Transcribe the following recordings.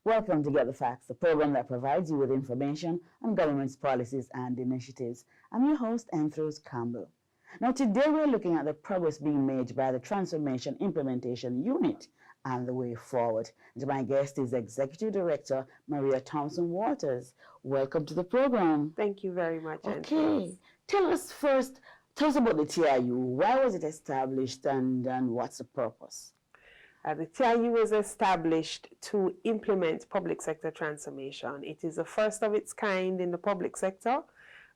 Welcome to Get the Facts, the program that provides you with information on government's policies and initiatives. I'm your host, Anthros Campbell. Now, today we're looking at the progress being made by the Transformation Implementation Unit and the way forward. And my guest is Executive Director Maria Thompson Waters. Welcome to the program. Thank you very much, Okay. Anthros. Tell us about the TIU. Why was it established and what's the purpose? The TIU was established to implement public sector transformation. It is the first of its kind in the public sector.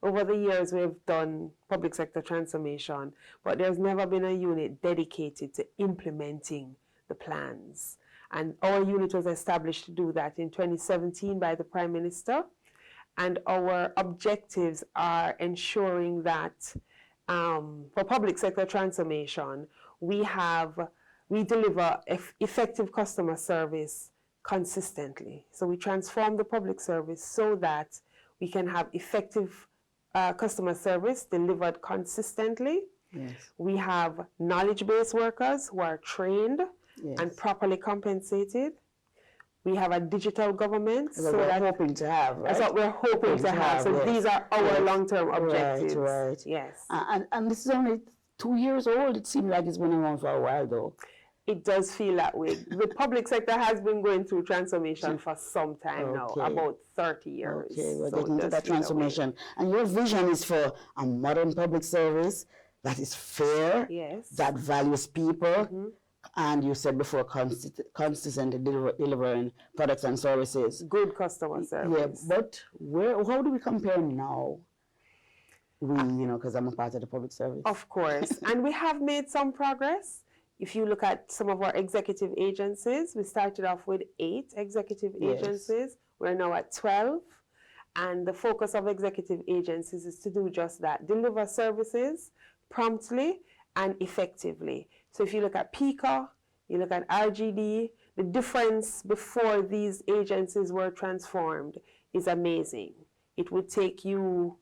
Over the years, we've done public sector transformation, but there's never been a unit dedicated to implementing the plans. And our unit was established to do that in 2017 by the Prime Minister. And our objectives are ensuring that for public sector transformation, we deliver effective customer service consistently. So we transform the public service so that we can have effective customer service delivered consistently. Yes. We have knowledge-based workers who are trained and properly compensated. We have a digital government. That's what we're hoping to have, right? That's what we're hoping to have. So these are our long-term objectives. Right. Yes. And this is only 2 years old. It seems like it's been around for a while, though. It does feel that way. The public sector has been going through transformation for some time now, about 30 years. Okay, we're getting to that transformation. And your vision is for a modern public service that is fair, that values people, and you said before, consistently delivering products and services. Good customer service. Yeah, but how do we compare now? Because I'm a part of the public service. Of course. And we have made some progress. If you look at some of our executive agencies, we started off with 8 executive agencies. We're now at 12. And the focus of executive agencies is to do just that, deliver services promptly and effectively. So if you look at PICA, you look at RGD, the difference before these agencies were transformed is amazing. It would take you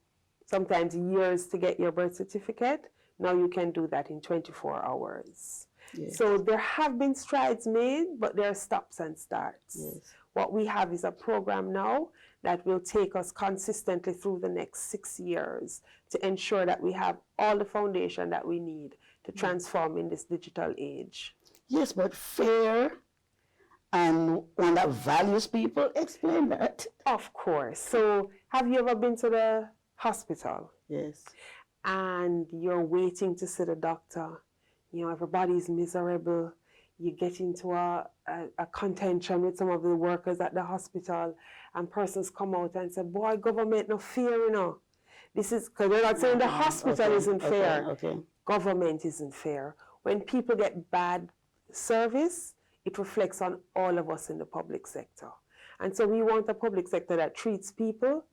sometimes years to get your birth certificate. Now you can do that in 24 hours. Yes. So there have been strides made, but there are stops and starts. Yes. What we have is a program now that will take us consistently through the next 6 years to ensure that we have all the foundation that we need to transform in this digital age. Yes, but fair and one that values people, explain that. Of course. So have you ever been to the hospital? Yes. And you're waiting to see the doctor. Everybody's miserable. You get into a contention with some of the workers at the hospital, and persons come out and say, boy, government no fair, This is, because they're not saying the hospital isn't fair. Government isn't fair. When people get bad service, it reflects on all of us in the public sector. And so we want a public sector that treats people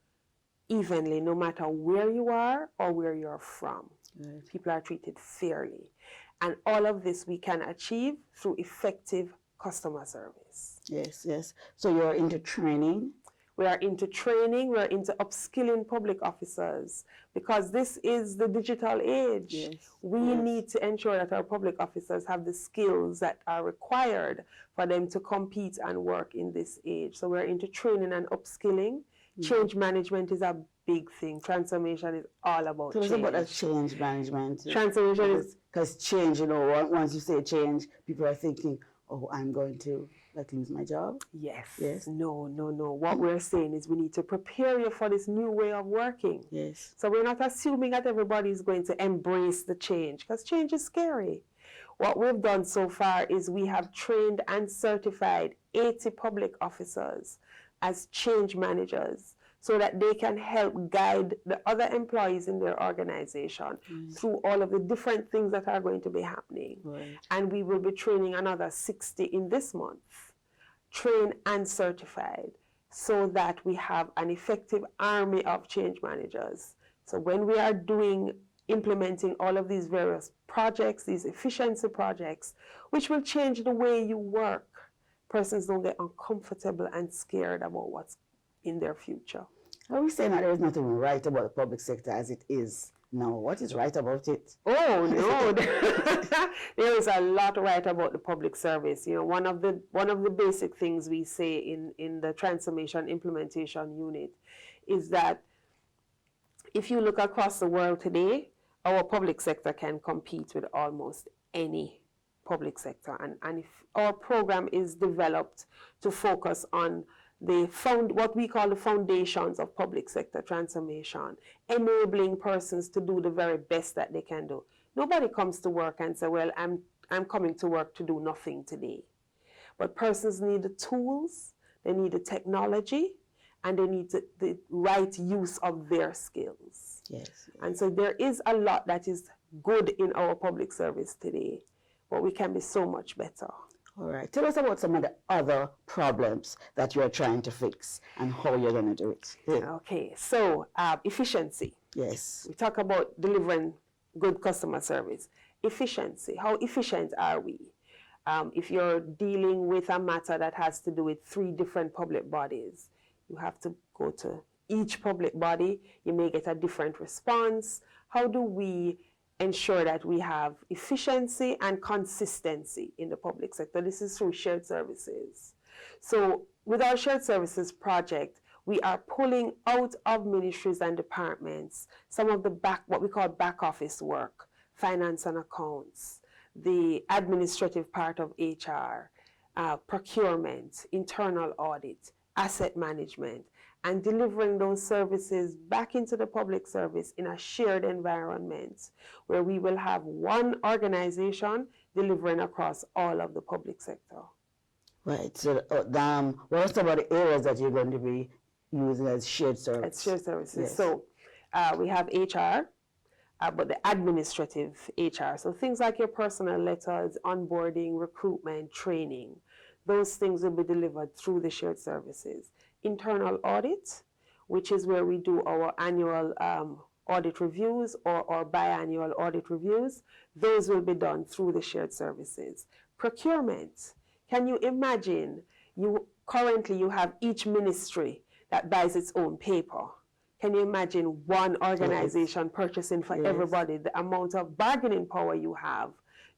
evenly, no matter where you are or where you're from. Right. People are treated fairly. And all of this we can achieve through effective customer service. Yes, yes. So you're into training? We are into training. We're into upskilling public officers because this is the digital age. Yes. We need to ensure that our public officers have the skills that are required for them to compete and work in this age. So we're into training and upskilling. Change management is a big thing. Transformation is all about change. Tell us about that change management. Transformation is... Because change, once you say change, people are thinking, oh, I'm going to lose my job? Yes. No. What we're saying is we need to prepare you for this new way of working. Yes. So we're not assuming that everybody is going to embrace the change, because change is scary. What we've done so far is we have trained and certified 80 public officers as change managers so that they can help guide the other employees in their organization through all of the different things that are going to be happening. Right. And we will be training another 60 in this month, trained and certified, so that we have an effective army of change managers. So when we are implementing all of these various projects, these efficiency projects, which will change the way you work, persons don't get uncomfortable and scared about what's in their future. Are we saying that there is nothing right about the public sector as it is No, what is right about it? Oh no, there is a lot right about the public service. You know, one of the basic things we say in the Transformation Implementation Unit is that if you look across the world today, our public sector can compete with almost any public sector. And if our program is developed to focus on what we call the foundations of public sector transformation, enabling persons to do the very best that they can do. Nobody comes to work and say, well, I'm coming to work to do nothing today. But persons need the tools, they need the technology, and they need the right use of their skills. Yes. And so there is a lot that is good in our public service today, but we can be so much better. All right. Tell us about some of the other problems that you're trying to fix and how you're going to do it. Yeah. Okay, so efficiency. Yes. We talk about delivering good customer service. Efficiency. How efficient are we? If you're dealing with a matter that has to do with 3 different public bodies, you have to go to each public body. You may get a different response. How do we ensure that we have efficiency and consistency in the public sector? This is through shared services. So with our shared services project, we are pulling out of ministries and departments some of the what we call back office work, finance and accounts, the administrative part of HR, procurement, internal audit, asset management, and delivering those services back into the public service in a shared environment where we will have one organization delivering across all of the public sector. Right. So what are some of the areas that you're going to be using as shared services? As shared services. Yes. So we have HR, but the administrative HR. So things like your personal letters, onboarding, recruitment, training, those things will be delivered through the shared services. Internal audit, which is where we do our annual audit reviews or biannual audit reviews, those will be done through the shared services. Procurement, can you imagine, currently you have each ministry that buys its own paper. Can you imagine one organization purchasing for everybody, the amount of bargaining power you have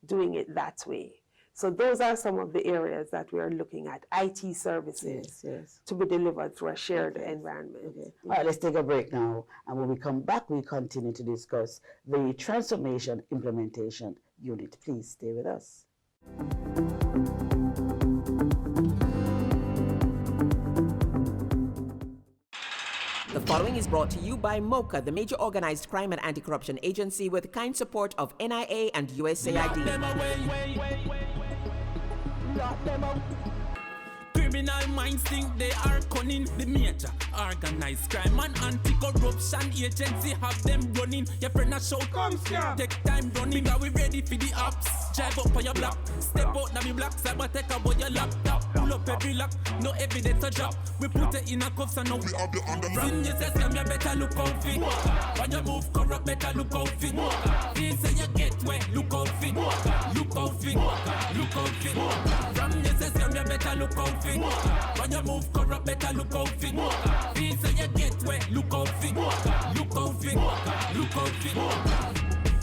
doing it that way? So those are some of the areas that we are looking at, IT services to be delivered through a shared environment. Okay. All right, let's take a break now. And when we come back, we continue to discuss the Transformation Implementation Unit. Please stay with us. The following is brought to you by MOCA, the major organized crime and anti-corruption agency with kind support of NIA and USAID. Criminal minds think they are cunning. The major organized crime and anti-corruption agency have them running. Your friend a shout, come here. Take time running. Are we ready for the ops? Drive up on your block. Step out now me black. Cyber take about your laptop. Pull up every lock. No evidence to drop. We put it in a cuffs and now we have the under. From your system you better look out fit. When you move corrupt better look out fit. Feel say you get wet. Look out fit. Look out fit. Look out fit. From your system you better look out fit. When you move corrupt better look out fit. Feel say you get wet. Look out fit. Look out fit. Look out fit.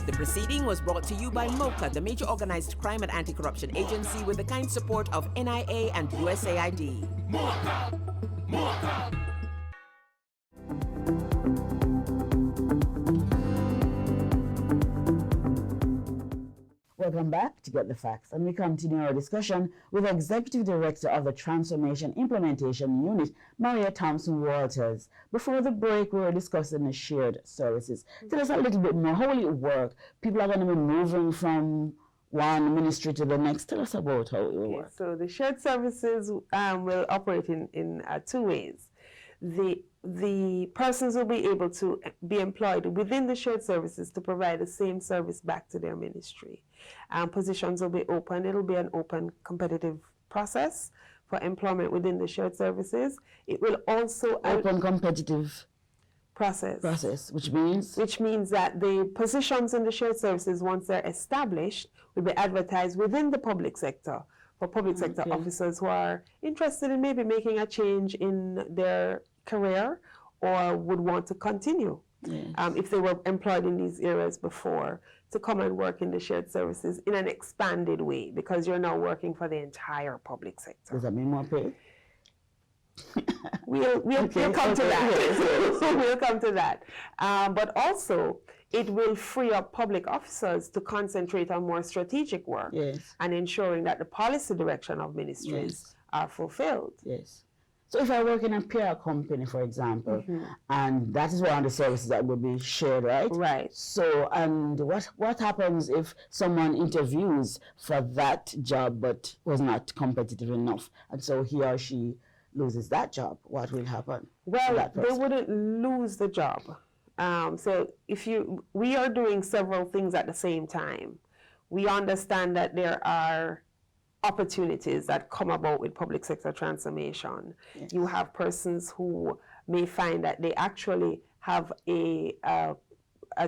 The proceeding was brought to you by MOCA, the major organized crime and anti-corruption agency with the kind support of NIA and USAID. MOCA. MOCA. Welcome back to Get the Facts, and we continue our discussion with Executive Director of the Transformation Implementation Unit, Maria Thompson Walters. Before the break, we were discussing the shared services. Tell us a little bit more. How will it work? People are going to be moving from one ministry to the next. Tell us about how it will work. So the shared services will operate in 2 ways. The persons will be able to be employed within the shared services to provide the same service back to their ministry. Positions will be open. It will be an open competitive process for employment within the shared services. It will also open competitive process, which means that the positions in the shared services, once they're established, will be advertised within the public sector for public sector officers who are interested in maybe making a change in their career or would want to continue if they were employed in these areas before, to come and work in the shared services in an expanded way, because you're now working for the entire public sector. Does that mean more pay? We'll come to that. We'll come to that. But also, it will free up public officers to concentrate on more strategic work and ensuring that the policy direction of ministries are fulfilled. Yes. So if I work in a PR company, for example, and that is one of the services that will be shared, right? Right. So, and what happens if someone interviews for that job but was not competitive enough, and so he or she loses that job? What will happen? Well, they wouldn't lose the job. So we are doing several things at the same time. We understand that there are opportunities that come about with public sector transformation. You have persons who may find that they actually have a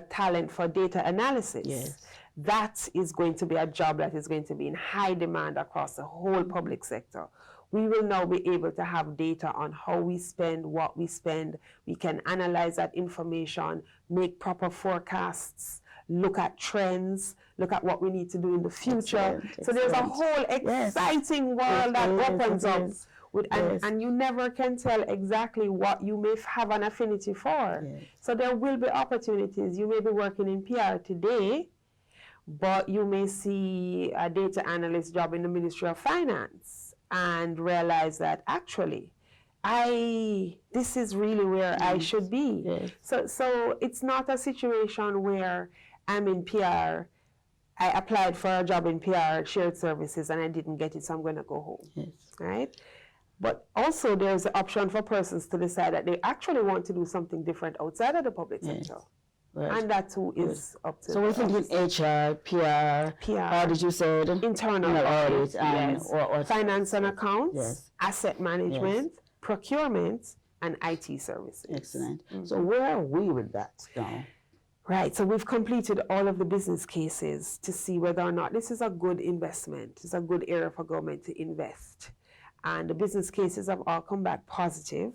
talent for data analysis. That is going to be a job that is going to be in high demand across the whole public sector. We will now be able to have data on how we spend, what we spend. We can analyze that information, make proper forecasts, look at trends, look at what we need to do in the future. So there's a whole exciting world that opens up. And you never can tell exactly what you may have an affinity for. So there will be opportunities. You may be working in PR today, but you may see a data analyst job in the Ministry of Finance and realize that actually, this is really where I should be. So it's not a situation where I'm in PR, I applied for a job in PR, shared services, and I didn't get it, so I'm going to go home. Right? But also there's the option for persons to decide that they actually want to do something different outside of the public sector. And that too is up to. So we're thinking HR, PR, audit, you said? Internal audit, and finance and accounts, asset management, procurement, and IT services. Excellent. So where are we with that now? Right, so we've completed all of the business cases to see whether or not this is a good investment, it's a good area for government to invest. And the business cases have all come back positive.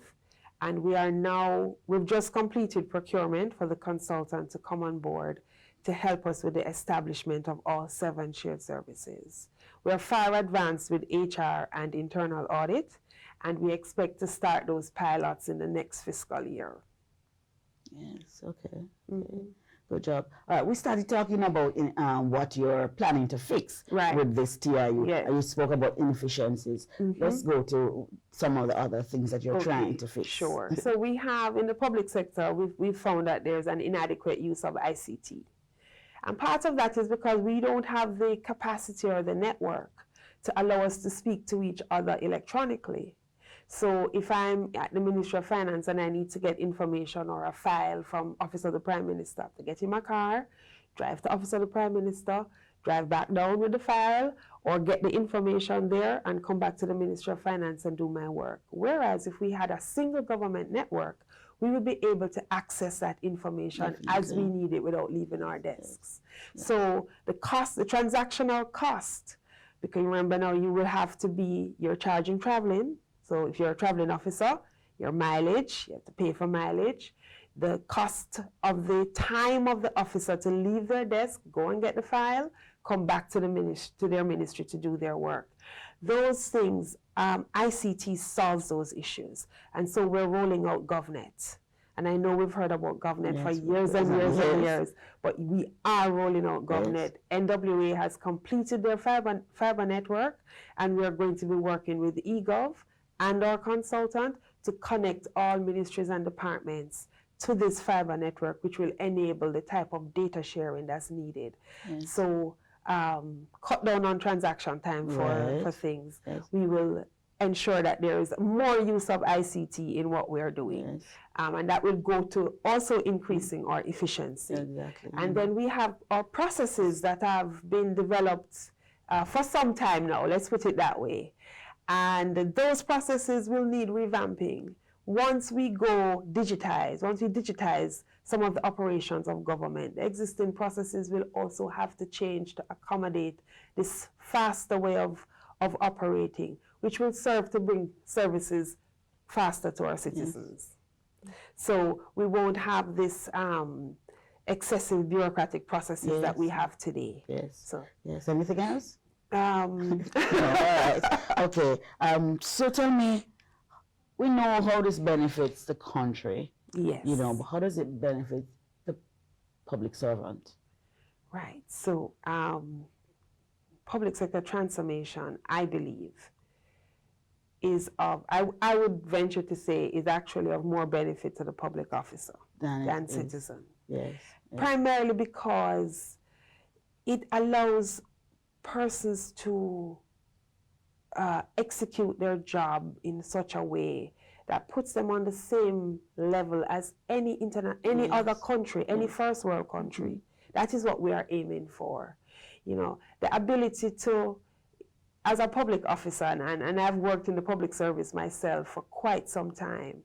And we've just completed procurement for the consultant to come on board to help us with the establishment of all 7 shared services. We're far advanced with HR and internal audit, and we expect to start those pilots in the next fiscal year. Yes, okay. Good job. All right, we started talking about what you're planning to fix with this TIU. You spoke about inefficiencies. Let's go to some of the other things that you're trying to fix. Sure. So we have, in the public sector, we've found that there's an inadequate use of ICT. And part of that is because we don't have the capacity or the network to allow us to speak to each other electronically. So if I'm at the Ministry of Finance and I need to get information or a file from Office of the Prime Minister, I have to get in my car, drive to Office of the Prime Minister, drive back down with the file, or get the information there and come back to the Ministry of Finance and do my work. Whereas if we had a single government network, we would be able to access that information as we need it without leaving our desks. So the cost, the transactional cost, because remember now you will have to be, you're charging traveling. So if you're a traveling officer, your mileage, you have to pay for mileage. The cost of the time of the officer to leave their desk, go and get the file, come back to their ministry to do their work. Those things, ICT solves those issues. And so we're rolling out GovNet. And I know we've heard about GovNet for years and years and years, but we are rolling out GovNet. NWA has completed their fiber network, and we're going to be working with eGov and our consultant to connect all ministries and departments to this fiber network, which will enable the type of data sharing that's needed. So cut down on transaction time for things. We will ensure that there is more use of ICT in what we're doing. And that will go to also increasing our efficiency. And then we have our processes that have been developed for some time now, let's put it that way. And those processes will need revamping. Once we digitize some of the operations of government, the existing processes will also have to change to accommodate this faster way of operating, which will serve to bring services faster to our citizens. So we won't have this excessive bureaucratic processes that we have today. Yes. So yes. Anything else? no, all right. Okay. So tell me, we know how this benefits the country. yes. You know, but how does it benefit the public servant? Right. So public sector transformation, I believe, is of, I would venture to say, is actually of more benefit to the public officer than citizen. Yes. Primarily because it allows persons to execute their job in such a way that puts them on the same level as any other country, any first world country. That is what we are aiming for. You know, the ability to, as a public officer, and I've worked in the public service myself for quite some time,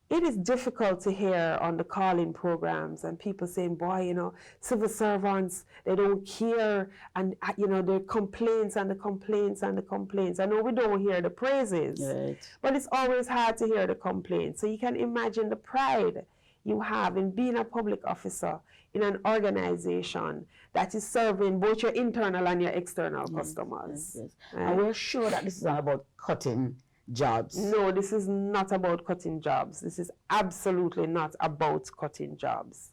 it is difficult to hear on the call-in programs and people saying, boy, you know, civil servants, they don't care, and, you know, the complaints and the complaints and the complaints. I know we don't hear the praises, Right. but it's always hard to hear the complaints. So you can imagine the pride you have in being a public officer in an organization that is serving both your internal and your external customers. Yes. Right? And we're sure that this is not about cutting jobs. No, this is not about cutting jobs. This is absolutely not about cutting jobs.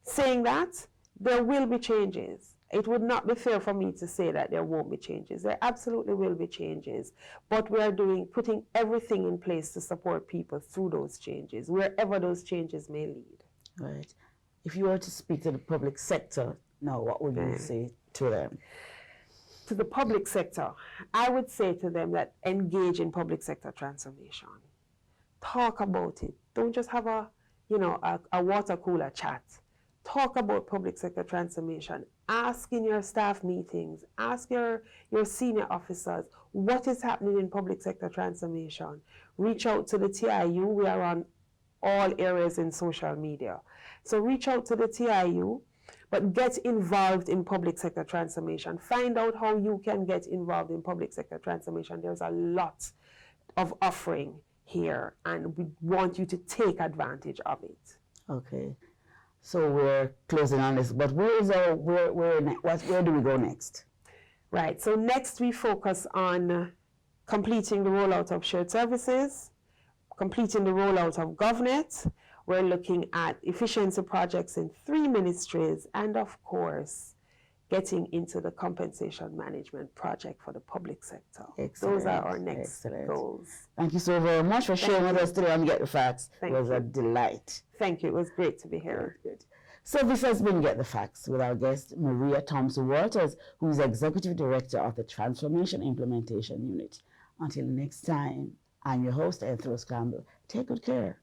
Saying that, there will be changes. It would not be fair for me to say that there won't be changes. There absolutely will be changes. But we are putting everything in place to support people through those changes, wherever those changes may lead. Right. If you were to speak to the public sector now, what would you say to them? To the public sector, I would say to them that engage in public sector transformation. Talk about it. Don't just have a water cooler chat. Talk about public sector transformation. Ask in your staff meetings, ask your senior officers, what is happening in public sector transformation? Reach out to the TIU. We are on all areas in social media. So reach out to the TIU, but get involved in public sector transformation. Find out how you can get involved in public sector transformation. There's a lot of offering here, and we want you to take advantage of it. Okay. So we're closing on this, but where do we go next? Right. So next we focus on completing the rollout of shared services, completing the rollout of GovNet. We're looking at efficiency projects in 3 ministries, and of course, getting into the compensation management project for the public sector. Excellent. Those are our next goals. Thank you so very much for sharing with us today on Get the Facts. It was a delight. Thank you. It was great to be here. Good. So this has been Get the Facts with our guest, Maria Thompson Walters, who is Executive Director of the Transformation Implementation Unit. Until next time, I'm your host, Anthony Campbell. Take good care.